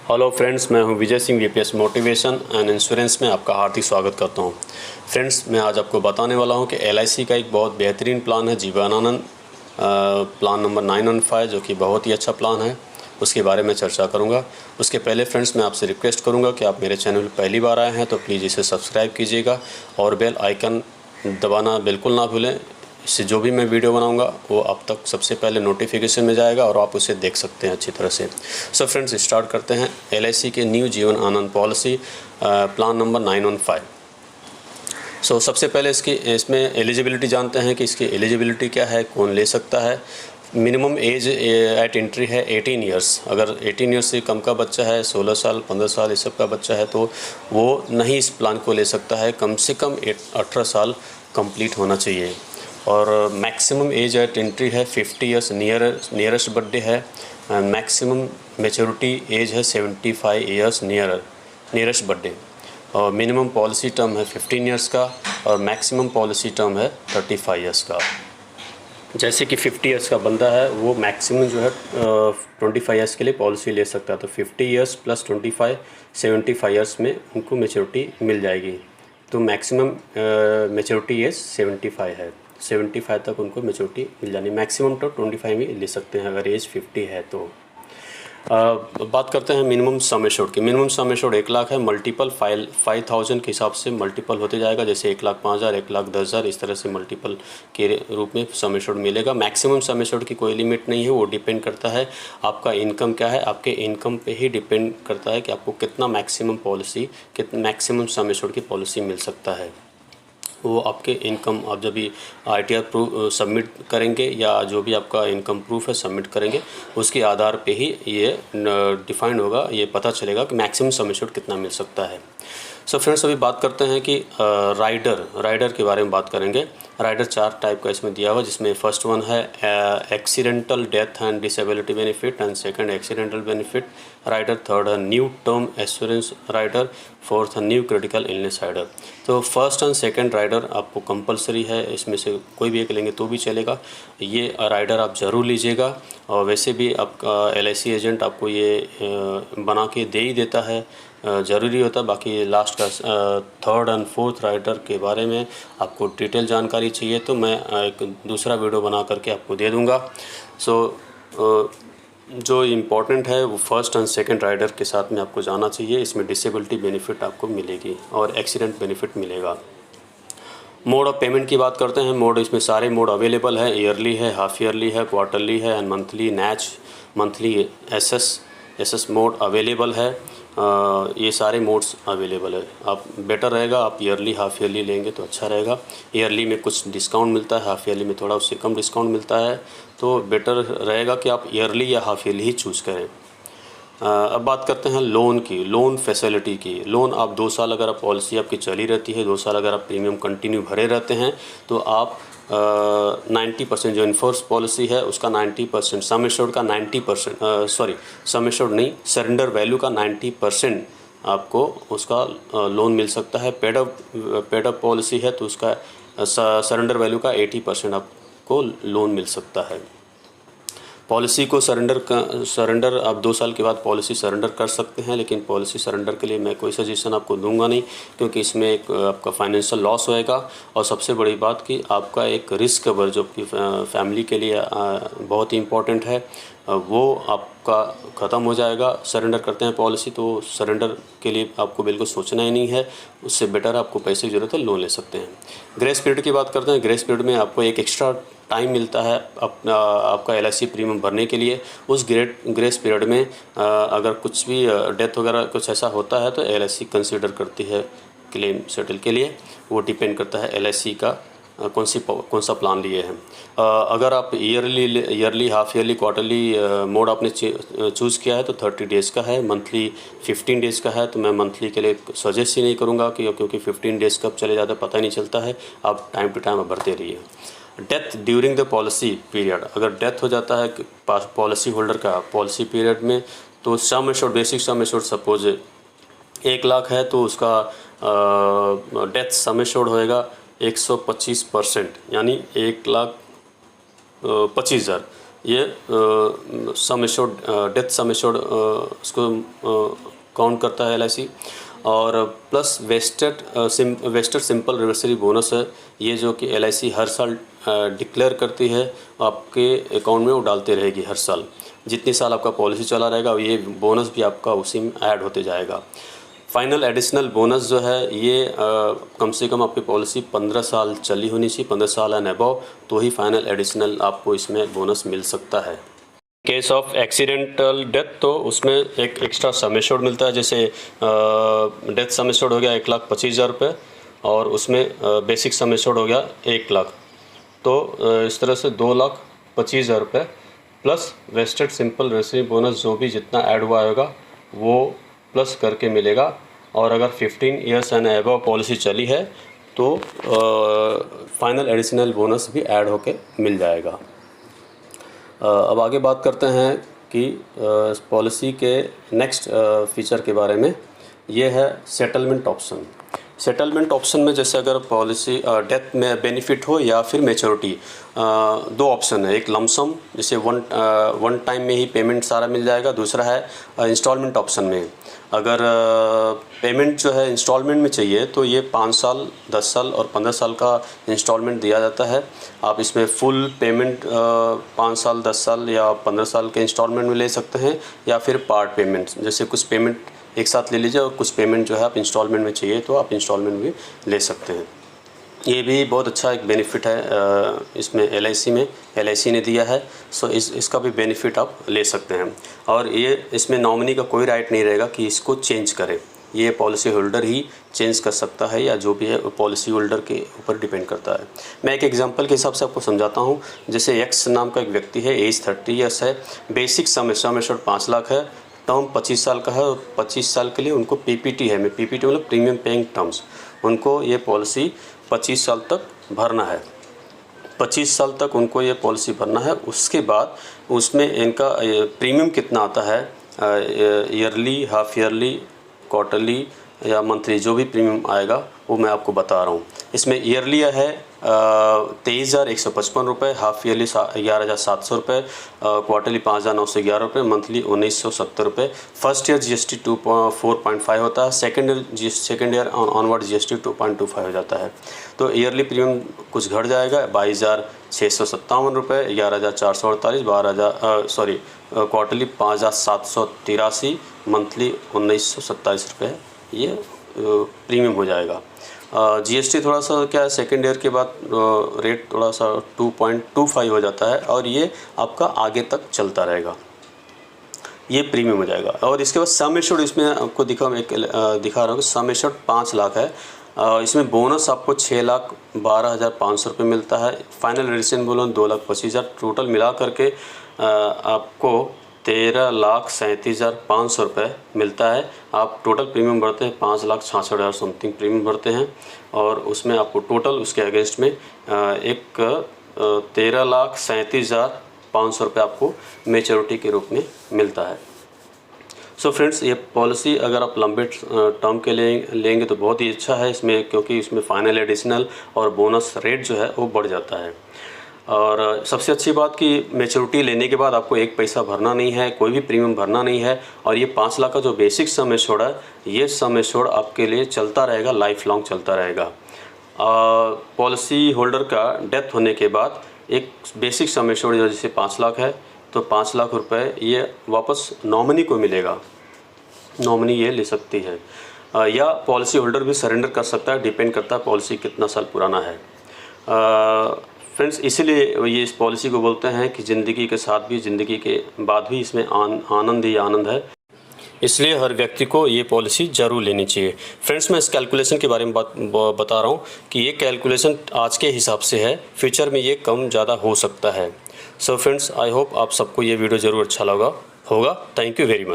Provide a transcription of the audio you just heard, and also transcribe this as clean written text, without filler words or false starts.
Hello friends, मैं हूं Vijay Singh, VPS motivation and insurance में आपका हार्दिक स्वागत करता हूं। फ्रेंड्स, मैं आज आपको बताने वाला हूं कि एलआईसी का एक बहुत बेहतरीन प्लान है जीवनानंद प्लान नंबर 915, जो कि बहुत ही अच्छा प्लान है। उसके बारे में चर्चा करूंगा। उसके पहले फ्रेंड्स, मैं आपसे रिक्वेस्ट करूंगा कि आप मेरे चैनल पर पहली बार आए हैं तो प्लीज़ इसे सब्सक्राइब कीजिएगा और बेल आइकन दबाना बिल्कुल ना भूलें। इससे जो भी मैं वीडियो बनाऊंगा वो आप तक सबसे पहले नोटिफिकेशन में जाएगा और आप उसे देख सकते हैं अच्छी तरह से। सो फ्रेंड्स, स्टार्ट करते हैं एलआईसी के new Jeevan Anand policy plan number 915। सो सबसे पहले इसमें एलिजिबिलिटी जानते हैं कि इसकी एलिजिबिलिटी क्या है, कौन ले सकता है। मिनिमम एज एट एंट्री है 18 ईयर्स। अगर 18 ईयर्स से कम का बच्चा है, 16 साल 15 साल इस सब का बच्चा है, तो वो नहीं इस प्लान को ले सकता है। कम से कम 18 साल कंप्लीट होना चाहिए। और मैक्सिमम एज एट एंट्री है 50 ईयर्स, नियरेस्ट बर्थडे है। मैक्सिमम मैच्योरिटी एज है 75 ईयर्स, नियरेस्ट बर्थडे। और मिनिमम पॉलिसी टर्म है 15 ईयर्स का और मैक्सिमम पॉलिसी टर्म है 35 ईयर्स का। जैसे कि 50 ईयर्स का बंदा है वो मैक्सिमम जो है 25 ईयर्स के लिए पॉलिसी ले सकता है। तो 50 ईयर्स प्लस 25 75 ईयर्स में उनको मैच्योरिटी मिल जाएगी। तो मैक्सिमम मैच्योरिटी एज 75 है। 75 तक उनको मैच्योरिटी मिल जानी। मैक्सिमम तो 25 में ले सकते हैं अगर एज 50 है तो। बात करते हैं मिनिमम सम एश्योर्ड की। मिनिमम सम एश्योर्ड 1 लाख है। मल्टीपल 5,000 के हिसाब से मल्टीपल होते जाएगा। जैसे 1,05,000, 1,10,000 इस तरह से मल्टीपल के रूप में सम एश्योर्ड मिलेगा। मैक्सिमम सम एश्योर्ड की कोई लिमिट नहीं है, वो डिपेंड करता है आपका इनकम क्या है। आपके इनकम पे ही डिपेंड करता है कि आपको कितना मैक्सिमम सम एश्योर्ड की पॉलिसी मिल सकता है। वो आपके इनकम, आप जब भी आईटीआर प्रूफ सबमिट करेंगे या जो भी आपका इनकम प्रूफ है सबमिट करेंगे, उसके आधार पे ही ये डिफाइंड होगा, ये पता चलेगा कि मैक्सिमम सम एश्योर्ड कितना मिल सकता है। सो फ्रेंड्स, अभी बात करते हैं कि राइडर के बारे में बात करेंगे। राइडर 4 टाइप का इसमें दिया हुआ, जिसमें फर्स्ट वन है accidental death and disability benefit and second accidental benefit rider, third है new term assurance rider, fourth है न्यू क्रिटिकल इलनेस राइडर। तो फर्स्ट एंड सेकंड राइडर आपको कंपलसरी है, इसमें से कोई भी एक लेंगे तो भी चलेगा। ये राइडर आप ज़रूर लीजिएगा। और वैसे भी आपका एलआईसी एजेंट आपको ये बना के दे ही देता है, ज़रूरी होता है। बाकी लास्ट का थर्ड एंड फोर्थ राइडर के बारे में आपको डिटेल जानकारी चाहिए तो मैं एक दूसरा वीडियो बना करके आपको दे दूँगा। सो जो इम्पोर्टेंट है वो फर्स्ट एंड सेकंड राइडर के साथ में आपको जाना चाहिए। इसमें डिसेबिलिटी बेनिफिट आपको मिलेगी और एक्सीडेंट बेनिफिट मिलेगा। मोड ऑफ पेमेंट की बात करते हैं। मोड, इसमें सारे मोड अवेलेबल है। ईयरली है, हाफ ईयरली है, क्वार्टरली है and monthly NACH, monthly SS mode available है। ये सारे मोड्स अवेलेबल है। आप बेटर रहेगा आप ईयरली हाफ ईयरली लेंगे तो अच्छा रहेगा। ईयरली में कुछ डिस्काउंट मिलता है, हाफ ईयरली में थोड़ा उससे कम डिस्काउंट मिलता है, तो बेटर रहेगा कि आप ईयरली या हाफ ईयरली ही चूज़ करें। अब बात करते हैं लोन की, लोन फैसिलिटी की। लोन आप 2 साल अगर आप पॉलिसी आपकी चली रहती है, 2 साल अगर आप प्रीमियम कंटिन्यू भरे रहते हैं तो आप 90% जो इन्फोर्स पॉलिसी है उसका 90%, सम एश्योर्ड का 90%, सम एश्योर्ड नहीं, सरेंडर वैल्यू का 90% आपको उसका लोन मिल सकता है। पेड अप पॉलिसी है तो उसका सरेंडर वैल्यू का 80% आपको लोन मिल सकता है। पॉलिसी को सरेंडर आप 2 साल के बाद पॉलिसी सरेंडर कर सकते हैं, लेकिन पॉलिसी सरेंडर के लिए मैं कोई सजेशन आपको दूंगा नहीं, क्योंकि इसमें एक आपका फाइनेंशियल लॉस होएगा। और सबसे बड़ी बात कि आपका एक रिस्क कवर जो कि फैमिली के लिए बहुत ही इम्पोर्टेंट है, वो आपका ख़त्म हो जाएगा। सरेंडर करते हैं पॉलिसी तो सरेंडर के लिए आपको बिल्कुल सोचना ही नहीं है, उससे बेटर आपको पैसे की ज़रूरत है, लोन ले सकते हैं। ग्रेस पीरियड की बात करते हैं। ग्रेस पीरियड में आपको एक एक्स्ट्रा टाइम मिलता है आपका एलआईसी प्रीमियम भरने के लिए। उस ग्रेस पीरियड में अगर कुछ भी डेथ वगैरह कुछ ऐसा होता है तो एलआईसी कंसीडर करती है क्लेम सेटल के लिए। वो डिपेंड करता है एलआईसी का कौन सा प्लान लिए हैं। अगर आप yearly half yearly quarterly mode आपने चूज़ किया है तो 30 डेज़ का है, मंथली 15 डेज़ का है। तो मैं मंथली के लिए सजेस्ट ही नहीं करूँगा क्योंकि 15 डेज़ कब चले जाता है पता ही नहीं चलता है। आप टाइम टू टाइम भरते रहिए। Death during the policy period, अगर डेथ हो जाता है पॉलिसी होल्डर का पॉलिसी पीरियड में, तो sum assured, basic sum assured suppose 1 lakh है तो उसका डेथ सम एश्योर्ड होएगा 125%, यानी 1,25,000। ये sum assured death sum assured उसको काउंट करता है LIC। और प्लस वेस्टेड सिंपल रिवर्सरी बोनस है, ये जो कि LIC हर साल डिक्लेयर करती है, आपके अकाउंट में वो डालते रहेगी हर साल। जितनी साल आपका पॉलिसी चला रहेगा ये बोनस भी आपका उसी में ऐड होते जाएगा। फाइनल एडिशनल बोनस जो है ये कम से कम आपकी पॉलिसी 15 साल चली होनी चाहिए, 15 साल एंड अबव, तो ही फाइनल एडिशनल आपको इसमें बोनस मिल सकता है। केस ऑफ एक्सीडेंटल डेथ तो उसमें एक एक्स्ट्रा सम एश्योर्ड मिलता है, जैसे डेथ सम एश्योर्ड हो गया 1,25,000 रुपये और उसमें बेसिक सम एश्योर्ड हो गया 1 लाख, तो इस तरह से 2,25,000 रुपये प्लस वेस्टेड सिंपल रिवर्सरी बोनस जो भी जितना ऐड हुआ होगा वो प्लस करके मिलेगा। और अगर 15 ईयर्स एंड अबव पॉलिसी चली है तो फाइनल एडिशनल बोनस भी ऐड होके मिल जाएगा। अब आगे बात करते हैं कि पॉलिसी के नेक्स्ट फीचर के बारे में। ये है सेटलमेंट ऑप्शन। सेटलमेंट ऑप्शन में जैसे अगर पॉलिसी डेथ में बेनिफिट हो या फिर मैच्योरिटी, दो ऑप्शन है। एक लमसम जैसे वन टाइम में ही पेमेंट सारा मिल जाएगा, दूसरा है इंस्टॉलमेंट ऑप्शन में। अगर पेमेंट जो है इंस्टॉलमेंट में चाहिए तो ये 5 साल, 10 साल और 15 साल का इंस्टॉलमेंट दिया जाता है। आप इसमें फुल पेमेंट 5 साल, 10 साल या 15 साल के इंस्टॉलमेंट में ले सकते हैं, या फिर पार्ट पेमेंट, जैसे कुछ पेमेंट एक साथ ले लीजिए और कुछ पेमेंट जो है आप इंस्टॉलमेंट में चाहिए तो आप इंस्टॉलमेंट भी ले सकते हैं। ये भी बहुत अच्छा एक बेनिफिट है इसमें LIC में, LIC ने दिया है, सो इसका भी बेनिफिट आप ले सकते हैं। और ये इसमें नॉमिनी का कोई राइट नहीं रहेगा कि इसको चेंज करे, ये पॉलिसी होल्डर ही चेंज कर सकता है, या जो भी है पॉलिसी होल्डर के ऊपर डिपेंड करता है। मैं एक एग्जांपल के हिसाब से आपको समझाता हूँ। जैसे X नाम का एक व्यक्ति है, एज 30 ईयर्स है, बेसिक सम एश्योर्ड 5 लाख है, टर्म 25 साल का है और 25 साल के लिए उनको PPT है, PPT मतलब प्रीमियम पेइंग टर्म्स, उनको ये पॉलिसी 25 साल तक भरना है। 25 साल तक उनको ये पॉलिसी भरना है। उसके बाद उसमें इनका प्रीमियम कितना आता है, ईयरली, हाफ ईयरली, क्वार्टरली या मंथली, जो भी प्रीमियम आएगा वो मैं आपको बता रहा हूँ। इसमें ईयरली है 23,155 रुपये, हाफ ईयरली 11,700 रुपये, क्वार्टरली 5,911 रुपये, मंथली 1,970 रुपये। फर्स्ट ईयर GST 4.5 होता है, सेकेंड ईयर ऑनवर्ड GST 2.25 हो जाता है। तो ईयरली प्रीमियम कुछ घट जाएगा, 22,657 रुपये, 11,448, क्वार्टरली 5,783, मंथली 1,927 रुपये ये प्रीमियम हो जाएगा। GST थोड़ा सा क्या है, सेकेंड ईयर के बाद रेट थोड़ा सा 2.25 हो जाता है और ये आपका आगे तक चलता रहेगा, ये प्रीमियम हो जाएगा। और इसके बाद सम एश्योर्ड, इसमें आपको दिखा रहा हूँ कि सम एश्योर्ड 5 लाख है। इसमें बोनस आपको 6,12,500 रुपये मिलता है। फाइनल एडिशन बोलो 2,25,000, टोटल मिला करके आपको 13,37,500 रुपये मिलता है। आप टोटल प्रीमियम भरते हैं 5,66,000 समथिंग प्रीमियम भरते हैं, और उसमें आपको टोटल उसके अगेंस्ट में एक 13,37,500 रुपये आपको मेच्योरिटी के रूप में मिलता है। सो फ्रेंड्स, ये पॉलिसी अगर आप लंबे टर्म के लेंगे तो बहुत ही अच्छा है इसमें, क्योंकि इसमें फाइनल एडिशनल और बोनस रेट जो है वो बढ़ जाता है। और सबसे अच्छी बात कि मैच्योरिटी लेने के बाद आपको एक पैसा भरना नहीं है, कोई भी प्रीमियम भरना नहीं है, और ये 5 लाख का जो बेसिक सम एश्योर्ड है, ये सम एश्योर्ड आपके लिए चलता रहेगा, लाइफ लॉन्ग चलता रहेगा। पॉलिसी होल्डर का डेथ होने के बाद एक बेसिक सम एश्योर्ड जैसे 5 लाख है तो 5 लाख रुपए ये वापस नॉमिनी को मिलेगा, नॉमिनी ये ले सकती है, या पॉलिसी होल्डर भी सरेंडर कर सकता है, डिपेंड करता है पॉलिसी कितना साल पुराना है। फ्रेंड्स, इसीलिए ये इस पॉलिसी को बोलते हैं कि ज़िंदगी के साथ भी, ज़िंदगी के बाद भी इसमें आनंद ही आनंद है, इसलिए हर व्यक्ति को ये पॉलिसी ज़रूर लेनी चाहिए। फ्रेंड्स, मैं इस कैलकुलेशन के बारे में बता रहा हूँ कि ये कैलकुलेशन आज के हिसाब से है, फ्यूचर में ये कम ज़्यादा हो सकता है। सो फ्रेंड्स, आई होप आप सबको ये वीडियो ज़रूर अच्छा लगा होगा। Thank you very much.